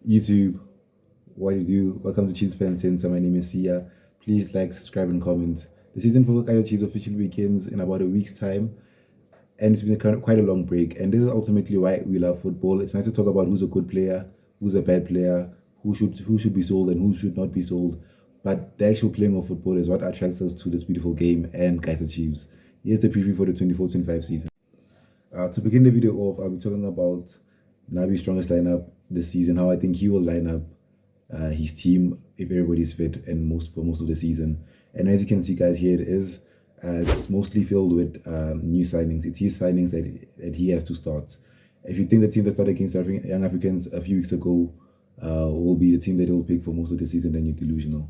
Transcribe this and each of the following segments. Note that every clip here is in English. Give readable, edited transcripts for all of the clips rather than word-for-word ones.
YouTube, what do you do? Welcome to Chiefs Fan Center. My name is Sia. Please like, subscribe, and comment. The season for Kaizer Chiefs officially begins in about a week's time, and it's been quite a long break. And this is ultimately why we love football. It's nice to talk about who's a good player, who's a bad player, who should be sold, and who should not be sold. But the actual playing of football is what attracts us to this beautiful game and Kaizer Chiefs. Here's the preview for the 24-25 season. To begin the video off, I'll be talking about Nabi's strongest lineup this season, how I think he will line up his team if everybody's fit and for most of the season. And as you can see, guys, here it is. It's mostly filled with new signings. It's his signings that he has to start. If you think the team that started against Young Africans a few weeks ago will be the team that he'll pick for most of the season, then you're delusional.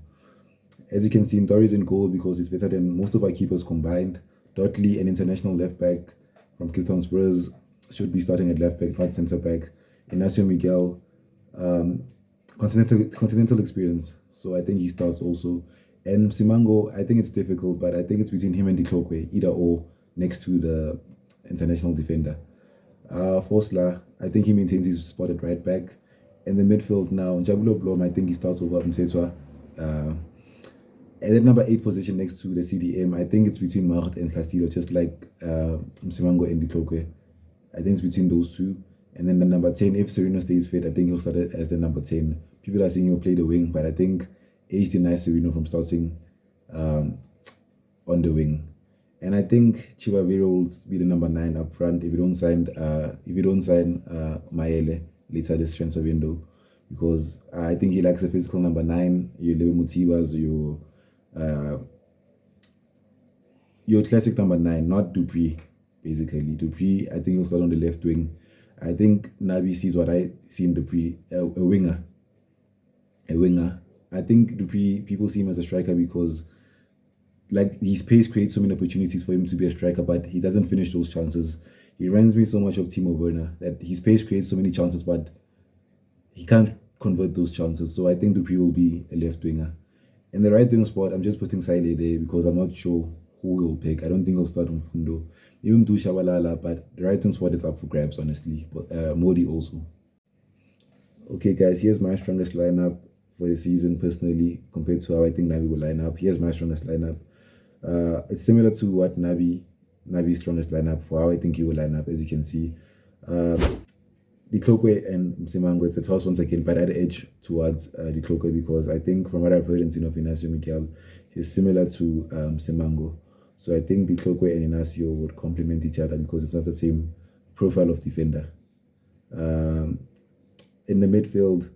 As you can see, Ndori's in goal because he's better than most of our keepers combined. Dotley, an international left back from Cape Town Spurs, should be starting at left back, not centre back. Inacio Miguel, continental experience, so I think he starts also. And Simango, I think it's difficult, but I think it's between him and Diklokwe, either or, next to the international defender. Fosla, I think he maintains his spot at right back. In the midfield now, Jabulo Blom, I think he starts over Msetswa. At that number 8 position next to the CDM, I think it's between Mahut and Castillo, just like Msimango and Diklokwe. I think it's between those two. And then the number 10, if Sereno stays fit, I think he'll start as the number 10. People are saying he'll play the wing, but I think age denies Sereno from starting on the wing. And I think Chibaviro will be the number 9 up front if you don't sign Maele later this transfer window, because I think he likes a physical number 9. Your Lebe Mutibas, your classic number 9, not Dupree. Basically, Dupree, I think he'll start on the left wing. I think Nabi sees what I see in Dupree, a winger. A winger. I think Dupree, people see him as a striker because like his pace creates so many opportunities for him to be a striker, but he doesn't finish those chances. He reminds me so much of Timo Werner, that his pace creates so many chances, but he can't convert those chances. So I think Dupree will be a left winger. In the right wing spot, I'm just putting Saile there because I'm not sure who he'll pick. I don't think he'll start on Fundo. Even do Shabalala, but the right wing spot is up for grabs, honestly. But Modi also. Okay, guys, here's my strongest lineup for the season personally compared to how I think Nabi will line up. Here's my strongest lineup. It's similar to what Nabi's strongest lineup for how I think he will line up, as you can see. Diklokwe and Msimango, it's a toss once again, but I'd edge towards Diklokwe because I think from what I've heard and seen of Inacio Miguel, he's similar to Msimango. So I think Diklokwe and Inacio would complement each other because it's not the same profile of defender. In the midfield,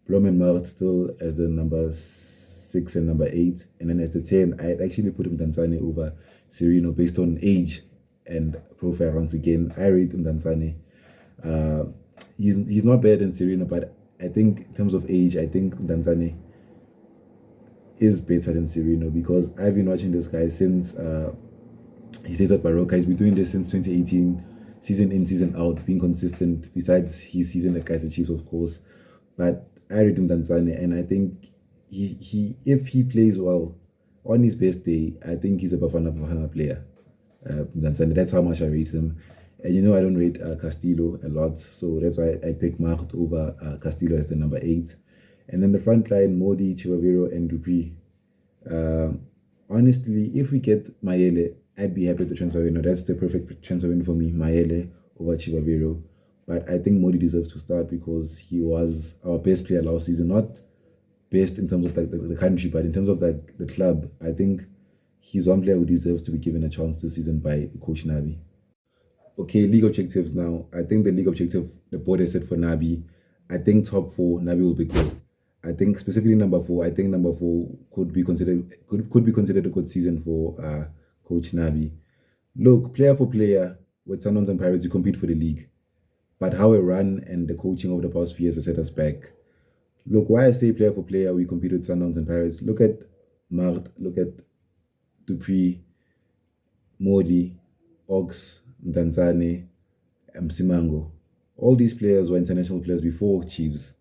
Blom and Mart still as the number 6 and number 8. And then as the 10, I'd actually put Mdantsane over Sereno based on age and profile once again. I rate Mdantsane. He's not better than Sereno, but I think in terms of age, I think Mdantsane is better than Sereno because I've been watching this guy since he stays at Baroka. He's been doing this since 2018, season in, season out, being consistent, besides his season at Kaizer Chiefs, of course. But I rate him Mdantsane, and I think he if he plays well on his best day, I think he's a Bafana player. Mdantsane, that's how much I rate him. And you know I don't rate Castillo a lot, so that's why I pick Mahut over Castillo as the number 8. And then the front line, Modi, Chivaviro, and Dupree. Honestly, if we get Maele, I'd be happy with the transfer window. That's the perfect transfer window for me, Maele over Chivaviro. But I think Modi deserves to start because he was our best player last season. Not best in terms of the country, but in terms of the club. I think he's one player who deserves to be given a chance this season by Coach Nabi. Okay, league objectives now. I think the league objective, the board is set for Nabi. I think top 4, Nabi will be good. I think specifically number 4. I think number 4 could be considered a good season for Coach Nabi. Look, player for player, with Sundowns and Pirates, you compete for the league. But how we run and the coaching over the past few years has set us back. Look, why I say player for player, we compete with Sundowns and Pirates. Look at Mart, look at Dupree, Modi, Ox, Mdantsane, Msimango. All these players were international players before Chiefs.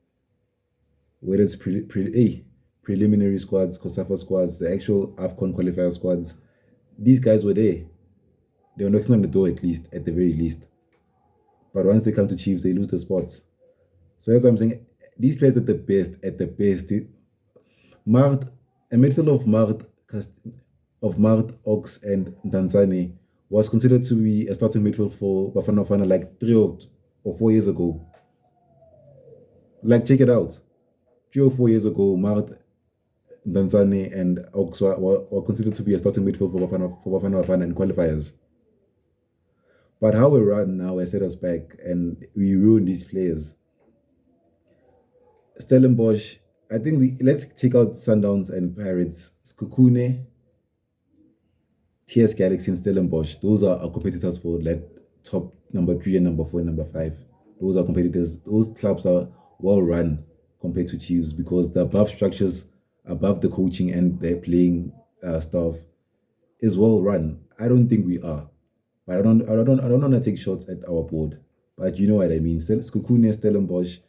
Whether it's preliminary squads, COSAFA squads, the actual AFCON qualifier squads, these guys were there. They were knocking on the door at the very least. But once they come to Chiefs, they lose the spots. So that's what I'm saying. these players at the best, Mart, a midfield of Mart, Ox, and Danzani was considered to be a starting midfield for Bafana Bafana like 3 or 4 years ago. Like, check it out. 3 or 4 years ago, Mart, Danzani, and Ox were considered to be a starting midfield for Bafana Bafana in qualifiers. But how we run now has set us back, and we ruin these players. Stellenbosch, I think let's take out Sundowns and Pirates. Skukune, TS Galaxy, and Stellenbosch. Those are our competitors for like top number 3 and number 4 and number 5. Those are competitors. Those clubs are well run compared to Chiefs because the above structures, above the coaching and their playing staff is well run. I don't think we are, but I don't want to take shots at our board. But you know what I mean. Skukune, Stellenbosch,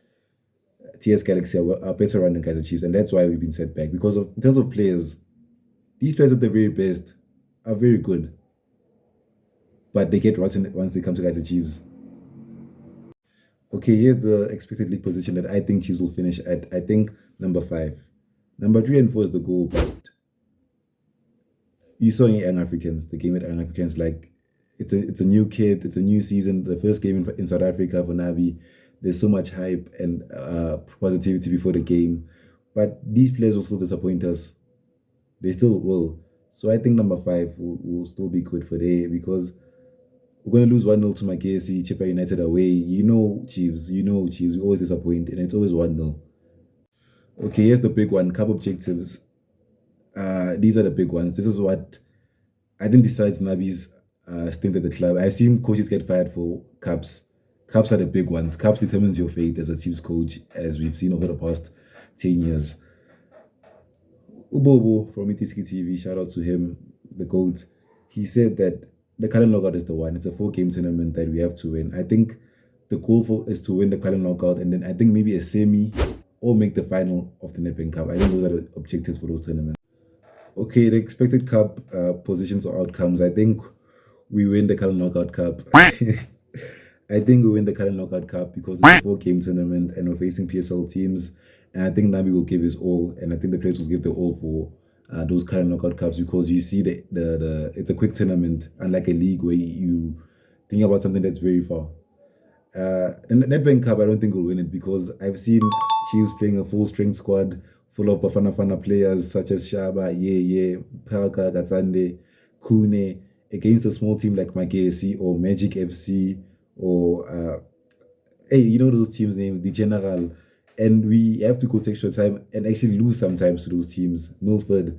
TS Galaxy are better run than Kaizer Chiefs, and that's why we've been set back because of in terms of players. These players at the very best are very good, but they get rotten once they come to Kaizer Chiefs. Okay, here's the expected league position that I think Chiefs will finish at. I think number 5. Number 3 and 4 is the goal, but you saw in Young Africans, the game at Young Africans, like it's a new kid, it's a new season, the first game in South Africa for Nabi. There's so much hype and positivity before the game, but these players will still disappoint us. They still will. So I think number 5 will still be good for day because we're going to lose 1-0 to my KSC, Chipper United away. Chiefs, we always disappoint, and it's always 1-0. Okay, here's the big one, cup objectives. These are the big ones. This is what I think decides Nabi's stint at the club. I've seen coaches get fired for cups. Cups are the big ones. Cups determines your fate as a Chiefs coach, as we've seen over the past 10 years. Ubobo from Itiski TV, shout out to him, the GOAT. He said that the Cullen Knockout is the one. It's a 4-game tournament that we have to win. I think the goal is to win the Cullen Knockout, and then I think maybe a semi or make the final of the Nedbank Cup. I think those are the objectives for those tournaments. Okay, the expected cup positions or outcomes. I think we win the Cullen Knockout Cup. I think we win the Cullen Knockout Cup because it's a 4-game tournament and we're facing PSL teams. And I think Nabi will give his all, and I think the players will give their all for those Cullen Knockout Cups because you see the it's a quick tournament, unlike a league where you think about something that's very far. And the Nedbank Cup, I don't think we'll win it because I've seen Chiefs playing a full strength squad full of Bafana Fana players such as Shaba, Pelka, Gatsande, Kune, against a small team like KSC or Magic FC or hey, you know those teams' names, the General, and we have to go take extra time and actually lose sometimes to those teams. Milford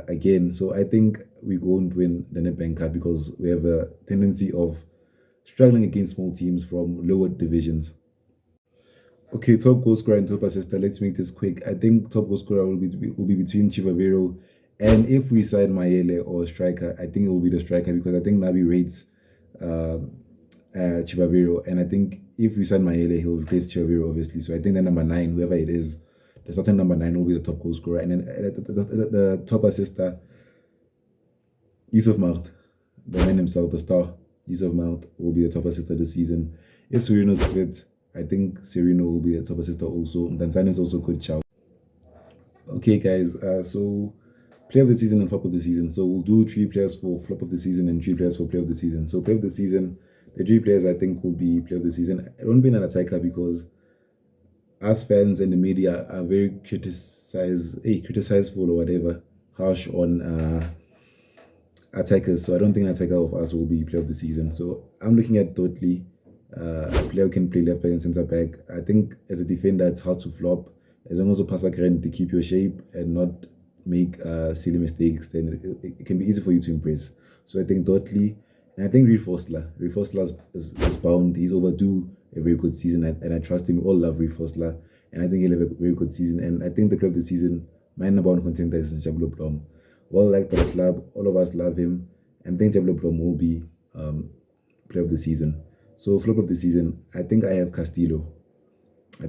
again, so I think we won't win the Nedbank Cup because we have a tendency of struggling against small teams from lower divisions. Okay, top goal scorer and top assister. Let's make this quick. I think top goal scorer will be between Chivavero, and if we sign Mayele or a striker, I think it will be the striker because I think Nabi rates Chivavero, and I think if we sign Mayele, he'll replace Chivavero obviously. So I think the number 9, whoever it is, the starting number 9 will be the top goal scorer, and then the top assister, Yusuf Mart, the man himself, the star. Yusuf Mart will be the top assister this season. If Sereno's fit, I think Sereno will be the top assister also. Tanzania is also good shout. Okay, guys. So play of the season and flop of the season. So we'll do 3 players for flop of the season and 3 players for play of the season. So play of the season, the 3 players I think will be play of the season. I won't be an attacker because us fans and the media are very criticizeful or whatever, harsh on attackers. So I don't think an attacker of us will be player of the season. So I'm looking at Dottley, a player who can play left back and centre back. I think as a defender, it's hard to flop. As long as you pass a grand to keep your shape and not make silly mistakes, then it can be easy for you to impress. So I think Dottley, and I think Reed Forsler. Reed Forsler is bound. He's overdue a very good season, and I trust him. We all love Reed Forsler, and I think he'll have a very good season. And I think the player of the season, my number 1 contender is Jabulo Blom. Well liked by the club, all of us love him, and I think Jabulo Blom will be player of the season. So flop of the season, I think I have Castillo. I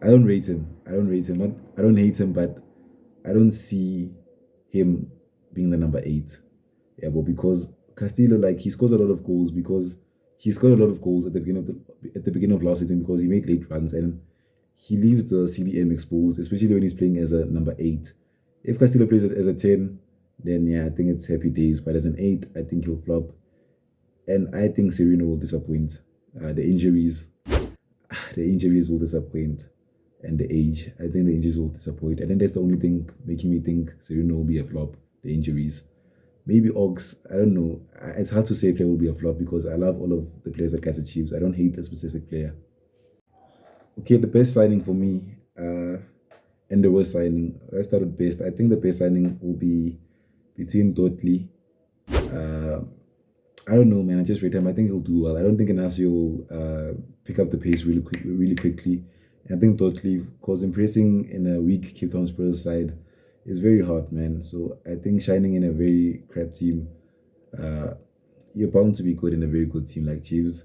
don't rate him. I don't hate him, but I don't see him being the number 8. Yeah, but because Castillo, like, he scores a lot of goals because he scored a lot of goals at the beginning of last season because he made late runs and he leaves the CDM exposed, especially when he's playing as a number 8. If Castillo plays as a 10, then yeah, I think it's happy days. But as an 8, I think he'll flop. And I think Sereno will disappoint. The injuries, the injuries will disappoint. And the age, I think the injuries will disappoint. I think that's the only thing making me think Sereno will be a flop, the injuries. Maybe Ox, I don't know. It's hard to say a player will be a flop because I love all of the players at Kaizer Chiefs. I don't hate a specific player. Okay, the best signing for me and the worst signing. Let's start with best. I think the best signing will be between Dottley. Uh, I don't know, man. I just rate him. I think he'll do well. I don't think Inacio will pick up the pace really quickly. And I think Dottley, because impressing in a weak Cape Town Spurs side is very hard, man. So I think shining in a very crap team, uh, you're bound to be good in a very good team like Chiefs.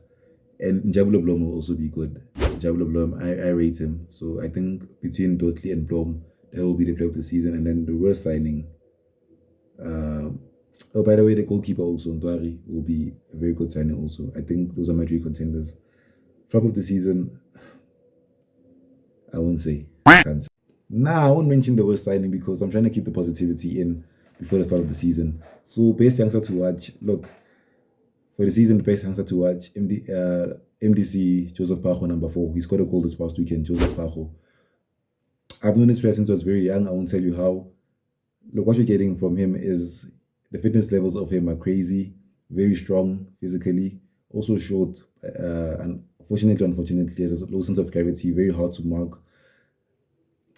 And Jabulo Blom will also be good. Jabulo Blom, I rate him. So I think between Dotley and Blom, that will be the player of the season. And then the worst signing. Oh, by the way, the goalkeeper also, Ndwari, will be a very good signing also. I think those are my three contenders. Flop of the season, I won't say. Can't say. Nah, I won't mention the worst signing because I'm trying to keep the positivity in before the start of the season. So, best youngster to watch. Look, for the season, the best youngster to watch, MDC Joseph Pacho, number 4. He scored a goal this past weekend, Joseph Pacho. I've known this player since I was very young. I won't tell you how. Look, what you're getting from him is the fitness levels of him are crazy, very strong physically, also short, and unfortunately, has a low sense of gravity, very hard to mark.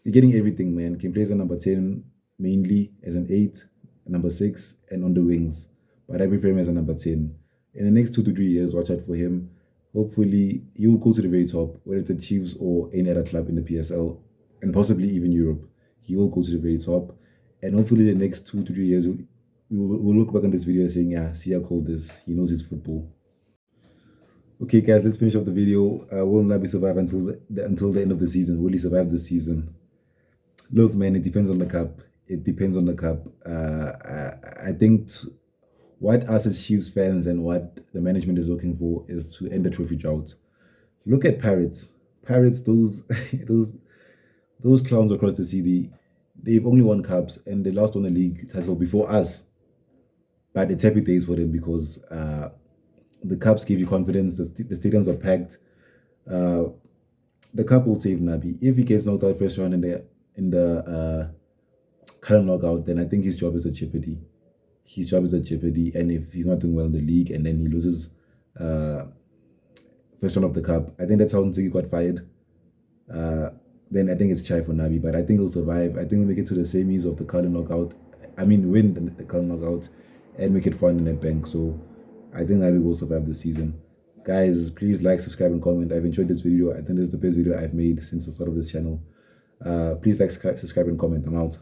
You're getting everything, man. Can play as a number 10, mainly as an 8, a number 6, and on the wings. But I prefer him as a number 10. In the next 2 to 3 years, watch out for him. Hopefully, he will go to the very top, whether it's the Chiefs or any other club in the PSL, and possibly even Europe. He will go to the very top. And hopefully, the next 2 to 3 years, we'll look back on this video saying, yeah, Sia called this. He knows his football. Okay, guys, let's finish off the video. Will Nabi survive until the end of the season? Will he survive the season? Look, man, it depends on the cup. It depends on the cup. I think what us as Chiefs fans and what the management is looking for is to end the trophy drought. Look at Pirates. Pirates, those those clowns across the city, they've only won cups and they lost on the league title before us. But it's happy days for them because the cups give you confidence. The stadiums are packed. Uh, the cup will save Nabi. If he gets knocked out first round in the current knockout, then I think his job is at jeopardy. His job is at jeopardy, and if he's not doing well in the league and then he loses first round of the cup, I think that's how Nziki got fired. Then I think it's chai for Nabi, but I think he'll survive. I think he'll make it to the semis of the current knockout. I mean, win the current knockout and make it fun in the bank. So I think Nabi will survive this season. Guys, please like, subscribe, and comment. I've enjoyed this video. I think this is the best video I've made since the start of this channel. Please like, subscribe, and comment. I'm out.